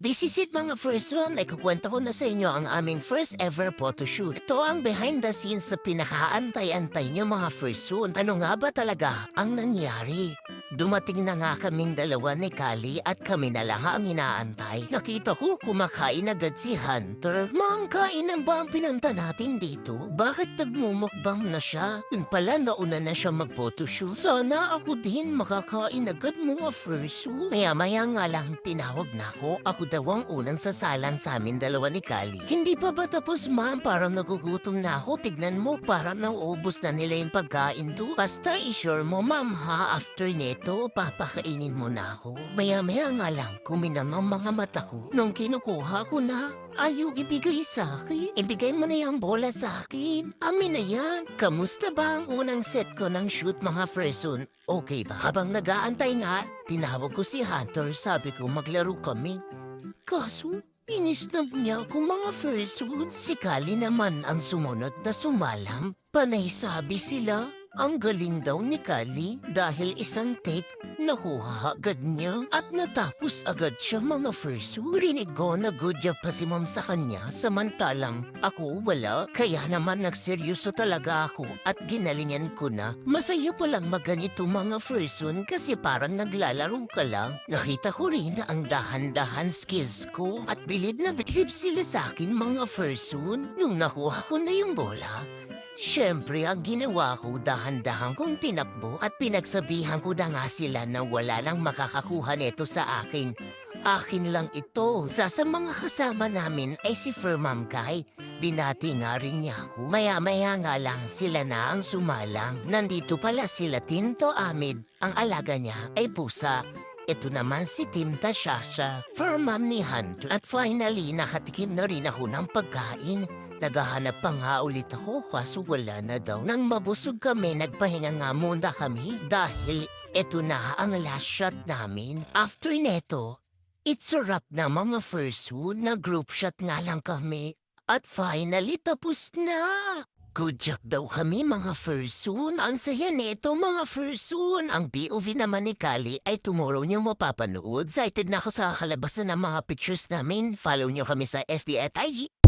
This is it mga first one, ikukwento ko na sa inyo ang aming first ever photoshoot. Ito ang behind the scenes sa pinakaantay-antay nyo mga first one. Ano nga ba talaga ang nangyari? Dumating na nga kaming dalawa ni Kali at kami na lang ang inaantay. Nakita ko kumakain agad si Hunter. Mang kainan ba ang pinunta natin dito? Bakit nagmumukbang na siya? Yun pala nauna na siya mag-photoshoot. Sana ako din makakain agad mga first one. Maya-maya nga lang tinawag na ako. Ako daw ang unang sasalan sa amin dalawa ni Kali. Hindi pa ba tapos ma'am? Parang nagugutom na ako. Tignan mo, parang nauubos na nila yung pagkain do. Basta i-sure mo ma'am ha, after neto, papakainin mo na ako. Maya-maya nga lang, kuminang ang mga mata ko. Nung kinukuha ko na, ayaw ibigay sa akin. Ibigay mo na yung bola sa akin. Amin na yan. Kamusta ba ang unang set ko ng shoot mga freson? Okay ba? Habang nag-aantay nga, tinawag ko si Hunter. Sabi ko maglaro kami. Kaso, inisnab niya akong mga freson. Si Kali naman ang sumunod na sumalam. Panay sabi sila, ang galing daw ni Kali dahil isang take nakuha agad niya at natapos agad siya mga freso. Rinig ko na good job pa si ma'am sa kanya samantalang ako wala. Kaya naman nagseryoso talaga ako at ginalingan ko na. Masaya palang maganito mga freson kasi parang naglalaro ka lang. Nakita ko rin ang dahan-dahan skills ko at bilib na bilib sila sa akin mga freson. Nung nakuha ko na yung bola, siyempre, ang ginawa ko dahan-dahan kong tinakbo at pinagsabihan ko na nga sila na wala lang makakakuha nito sa akin. Akin lang ito. Sa mga kasama namin ay si Firmam Kai. Binati nga rin niya ako. Maya-maya nga lang sila na ang sumalang. Nandito pala sila Tinto Amid. Ang alaga niya ay pusa. Ito naman si Tim Tashasha, Firmam ni Hunter. At finally, nakatikim na rin ako ng pagkain. Naghahanap pa nga ulit ako kaso wala na daw. Nang mabusog kami, nagpahinga nga muna kami dahil eto na ang last shot namin. After neto, it's a wrap na mga fursuit na group shot nga lang kami. At finally, tapos na. Good job daw kami mga fursuit. Ang saya neto mga fursuit. Ang POV naman ni Kali ay tomorrow niyo mapapanood. Excited na ako sa kalabasan ng mga pictures namin. Follow niyo kami sa FB at IG.